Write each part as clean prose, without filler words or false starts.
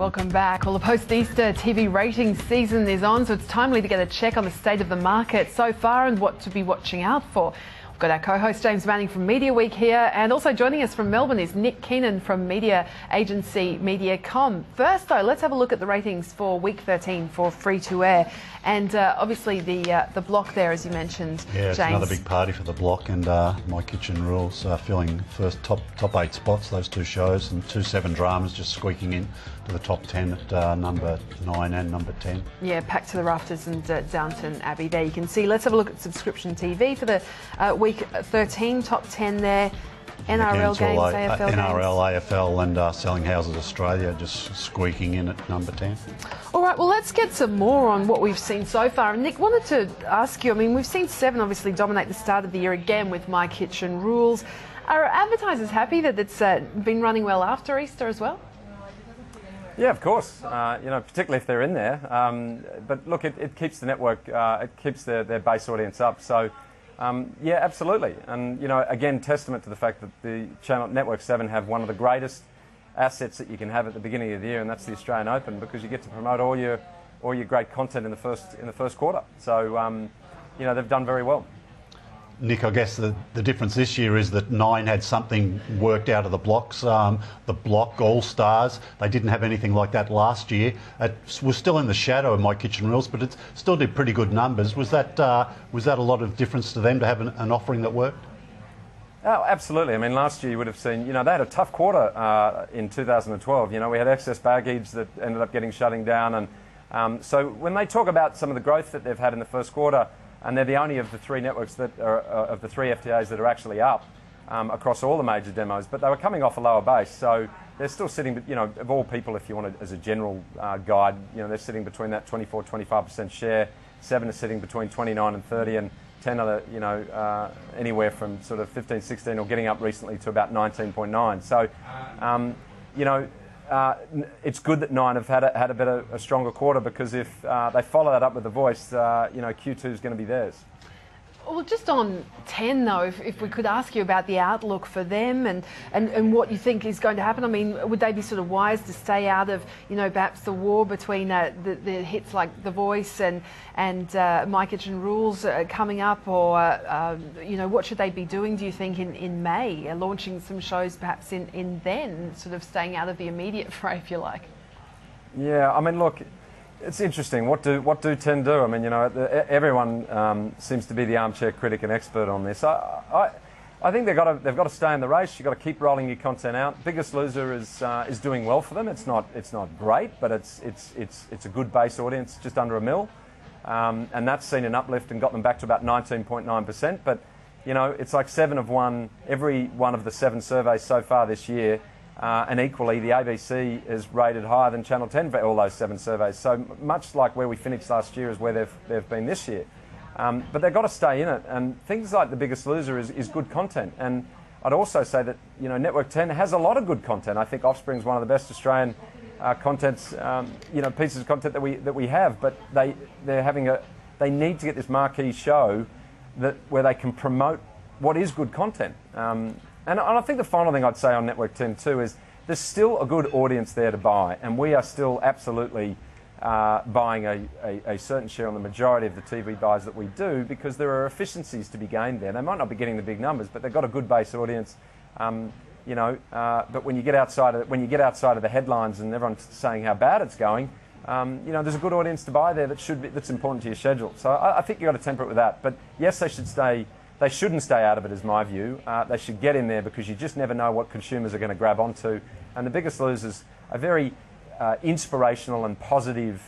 Welcome back. Well, the post-Easter TV ratings season is on, so it's timely to get a check on the state of the market so far and what to be watching out for. We've got our co-host James Manning from Mediaweek here, and also joining us from Melbourne is Nick Keenan from media agency Mediacom. First, though, let's have a look at the ratings for week 13 for free-to-air. And obviously the block there, as you mentioned, yeah, it's James. Another big party for the block, and My Kitchen Rules filling first top 8 spots, those two shows, and 2 7 dramas just squeaking in to the top 10 at number 9 and number 10. Yeah, packed to the rafters and Downton Abbey there you can see. Let's have a look at subscription TV for the week 13, top 10 there. NRL games, AFL games. NRL, AFL and Selling Houses Australia just squeaking in at number 10. All right, well, let's get some more on what we've seen so far. And Nick, wanted to ask you, I mean, we've seen 7 obviously dominate the start of the year again with My Kitchen Rules. Are advertisers happy that it's been running well after Easter as well? Yeah, of course, particularly if they're in there. But look, it keeps the network, it keeps their base audience up. So, yeah, absolutely. And, again, testament to the fact that the channel Network 7 have one of the greatest assets that you can have at the beginning of the year, and that's the Australian Open, because you get to promote all your great content in the first quarter. So, they've done very well. Nick, I guess the difference this year is that 9 had something worked out of the blocks. The block All-Stars, they didn't have anything like that last year. It was still in the shadow of My Kitchen Rules, but it still did pretty good numbers. Was that a lot of difference to them to have an offering that worked? Oh, absolutely. I mean, last year you would have seen, they had a tough quarter in 2012. We had excess baggage that ended up shutting down. And so when they talk about some of the growth that they've had in the first quarter, and they're the only of the 3 networks that are, of the 3 FTAs that are actually up across all the major demos, but they were coming off a lower base. So they're still sitting, of all people, if you want to, as a general guide, they're sitting between that 24-25% share. 7 are sitting between 29 and 30, and 10 are, anywhere from sort of 15, 16, or getting up recently to about 19.9. So, it's good that 9 have had a stronger quarter, because if they follow that up with The Voice, Q2 is going to be theirs. Well, just on 10 though, if we could ask you about the outlook for them and what you think is going to happen. I mean, would they be sort of wise to stay out of, perhaps the war between the hits like The Voice and My Kitchen Rules coming up, or what should they be doing, do you think, in May, launching some shows perhaps in then, sort of staying out of the immediate fray, if you like? Yeah, I mean, look, it's interesting. What do 10 do? I mean, everyone seems to be the armchair critic and expert on this. I think they've got to stay in the race. You've got to keep rolling your content out. Biggest Loser is doing well for them. It's not great, but it's a good base audience, just under 1 mil, and that's seen an uplift and got them back to about 19.9%. But it's like 7 have won every one of the 7 surveys so far this year. And equally, the ABC is rated higher than Channel 10 for all those 7 surveys. So much like where we finished last year is where they've been this year. But they've got to stay in it. And things like The Biggest Loser is good content. And I'd also say that Network 10 has a lot of good content. I think Offspring's one of the best Australian pieces of content that we have. But they need to get this marquee show where they can promote what is good content. And I think the final thing I'd say on Network 10 too is there's still a good audience there to buy, and we are still absolutely buying a certain share on the majority of the TV buys that we do, because there are efficiencies to be gained there. They might not be getting the big numbers, but they've got a good base audience. But when you get outside of the headlines and everyone's saying how bad it's going, there's a good audience to buy there that's important to your schedule. So I think you've got to temper it with that. But yes, they shouldn't stay out of it, is my view. They should get in there, because you just never know what consumers are going to grab onto. And The Biggest Loser's a very inspirational and positive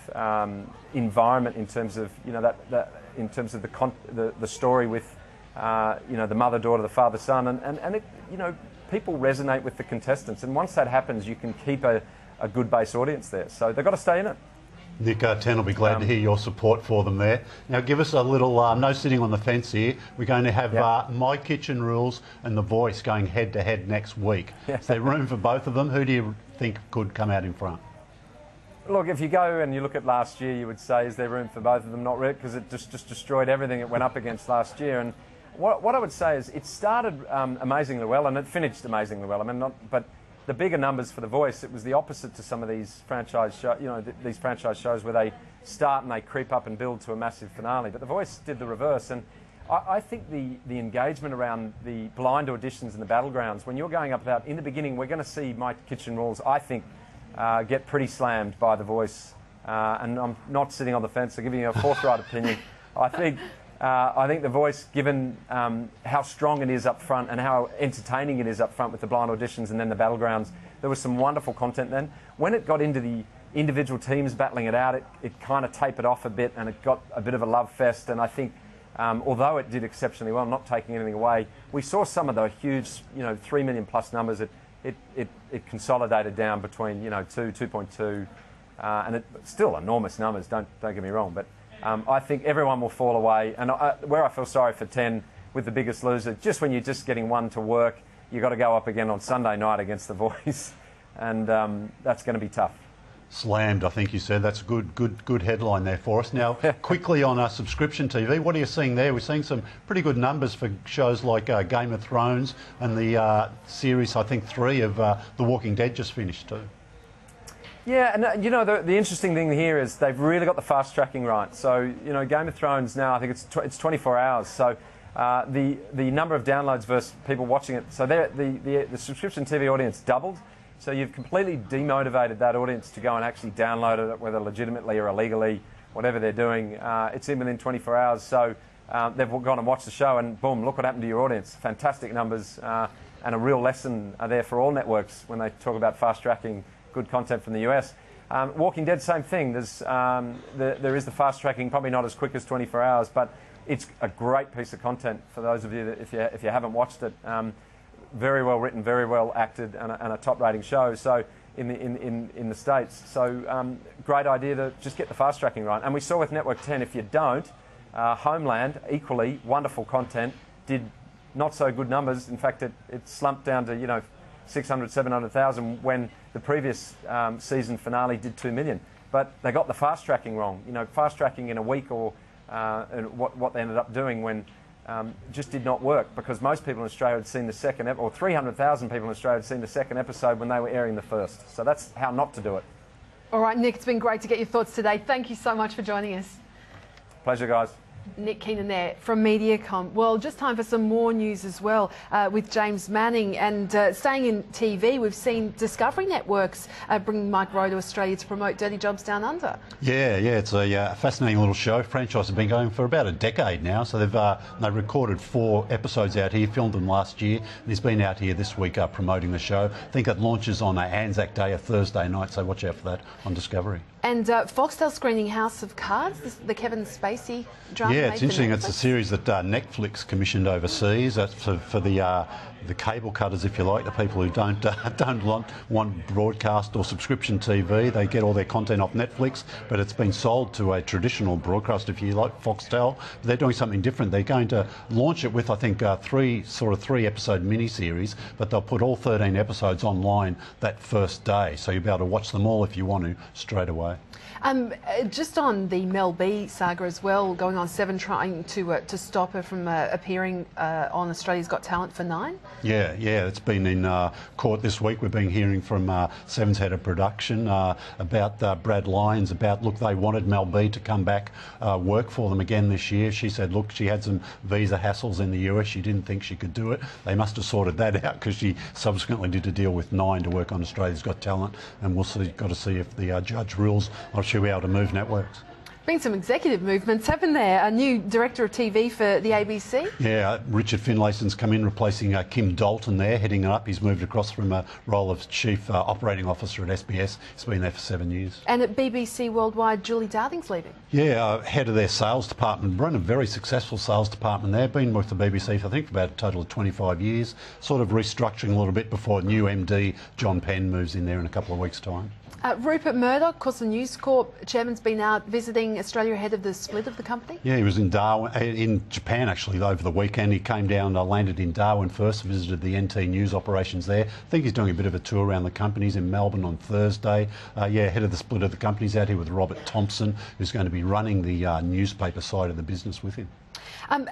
environment in terms of the story with the mother, daughter, the father, son, and it, people resonate with the contestants. And once that happens, you can keep a good base audience there. So they've got to stay in it. Nick, 10 will be glad to hear your support for them there. Now, give us a little, no sitting on the fence here. We're going to have My Kitchen Rules and The Voice going head-to-head next week. Is there room for both of them? Who do you think could come out in front? Look, if you go and you look at last year, you would say, is there room for both of them? Not really, because it just destroyed everything it went up against last year. And what I would say is it started amazingly well, and it finished amazingly well. I mean, but the bigger numbers for The Voice, it was the opposite to some of these franchise these franchise shows where they start and they creep up and build to a massive finale. But The Voice did the reverse, and I think the engagement around the blind auditions and the battlegrounds, when you're going up without, in the beginning, we're going to see Mike Kitchen Rules, I think, get pretty slammed by The Voice. And I'm not sitting on the fence, I'm giving you a forthright opinion. I think The Voice, given how strong it is up front and how entertaining it is up front with the blind auditions and then the battlegrounds, there was some wonderful content then. When it got into the individual teams battling it out, it kind of tapered off a bit and it got a bit of a love fest. And I think, although it did exceptionally well, I'm not taking anything away, we saw some of the huge, 3 million plus numbers. It consolidated down between, 2.2, and it's still enormous numbers, don't get me wrong, but I think everyone will fall away. And where I feel sorry for 10 with The Biggest Loser, just when you're just getting one to work, you've got to go up again on Sunday night against The Voice, and that's going to be tough. Slammed, I think you said. That's a good headline there for us. Now, quickly on subscription TV, what are you seeing there? We're seeing some pretty good numbers for shows like Game of Thrones, and the series, I think 3 of The Walking Dead just finished too. Yeah, and the interesting thing here is they've really got the fast tracking right. So Game of Thrones now, I think it's 24 hours. So the number of downloads versus people watching it. So the subscription TV audience doubled. So you've completely demotivated that audience to go and actually download it, whether legitimately or illegally, whatever they're doing. It's in within 24 hours. So they've gone and watched the show, and boom, look what happened to your audience. Fantastic numbers, and a real lesson there for all networks when they talk about fast tracking good content from the US. Walking Dead, same thing. There is the fast tracking, probably not as quick as 24 hours, but it's a great piece of content for those of you that, if you haven't watched it. Very well written, very well acted, and a top rating show. So in the States, so great idea to just get the fast tracking right. And we saw with Network 10, if you don't, Homeland, equally wonderful content, did not so good numbers. In fact, it slumped down to 600, 700,000 when the previous season finale did 2 million. But they got the fast tracking wrong. Fast tracking in a week or and what they ended up doing when just did not work, because most people in Australia had seen the second or 300,000 people in Australia had seen the second episode when they were airing the first. So that's how not to do it. All right, Nick, it's been great to get your thoughts today. Thank you so much for joining us. Pleasure, guys. Nick Keenan there from Mediaweek. Well, just time for some more news as well with James Manning. And staying in TV, we've seen Discovery Networks bringing Mike Rowe to Australia to promote Dirty Jobs Down Under. Yeah, it's a fascinating little show. Franchise has been going for about a decade now. So they recorded 4 episodes out here, filmed them last year, and he's been out here this week promoting the show. I think it launches on Anzac Day, a Thursday night, so watch out for that on Discovery. And Foxtel screening House of Cards, the Kevin Spacey drama. Yeah, it's interesting. It's a series that Netflix commissioned overseas. That's for the cable cutters, if you like, the people who don't want broadcast or subscription TV. They get all their content off Netflix, but it's been sold to a traditional broadcast, if you like, Foxtel. But they're doing something different. They're going to launch it with, I think, 3 episode mini-series, but they'll put all 13 episodes online that first day, so you'll be able to watch them all if you want to straight away. Just on the Mel B saga as well, going on 7, trying to stop her from appearing on Australia's Got Talent for 9. Yeah, it's been in court this week. We've been hearing from 7's head of production about Brad Lyons, look, they wanted Mel B to come back, work for them again this year. She said, look, she had some visa hassles in the US. She didn't think she could do it. They must have sorted that out, because she subsequently did a deal with 9 to work on Australia's Got Talent, and got to see if the judge rules or she'll be able to move networks. Been some executive movements, haven't there? A new director of TV for the ABC? Yeah, Richard Finlayson's come in, replacing Kim Dalton there, heading it up. He's moved across from a role of Chief Operating Officer at SBS. He's been there for 7 years. And at BBC Worldwide, Julie Darthing's leaving? Yeah, head of their sales department. Run a very successful sales department there. Been with the BBC, I think, for about a total of 25 years. Sort of restructuring a little bit before new MD John Penn moves in there in a couple of weeks' time. Rupert Murdoch, of course, the News Corp chairman's been out visiting Australia ahead of the split of the company. Yeah, he was in Darwin, in Japan actually, over the weekend. He came down, landed in Darwin first, visited the NT News operations there. I think he's doing a bit of a tour around the companies in Melbourne on Thursday. Ahead of the split of the companies, out here with Robert Thompson, who's going to be running the newspaper side of the business with him.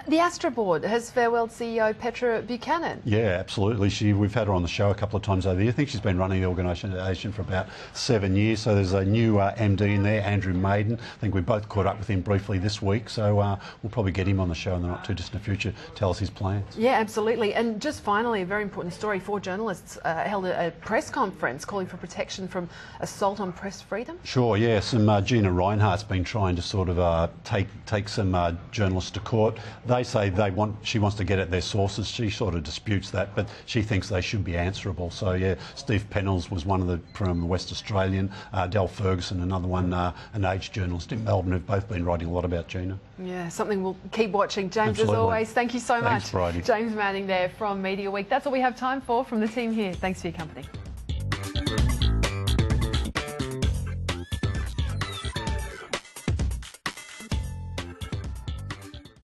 The Astra board has farewelled CEO Petra Buchanan. Yeah, absolutely. We've had her on the show a couple of times over the year. I think she's been running the organisation for about 7 years. So there's a new MD in there, Andrew Maiden. I think we both caught up with him briefly this week. So we'll probably get him on the show in the not too distant future, tell us his plans. Yeah, absolutely. And just finally, a very important story. 4 journalists held a press conference calling for protection from assault on press freedom. Sure, yeah. Gina Reinhardt's been trying to sort of take some journalists to court. They say she wants to get at their sources. She sort of disputes that, but she thinks they should be answerable. So yeah, Steve Pennells was one of the from West Australian, Del Ferguson, another one, an aged journalist in Melbourne, who've both been writing a lot about Gina. Yeah, something we'll keep watching. James, Absolutely. as always, thank you so Thanks, much. Bridie. James Manning there from Media Week. That's all we have time for from the team here. Thanks for your company.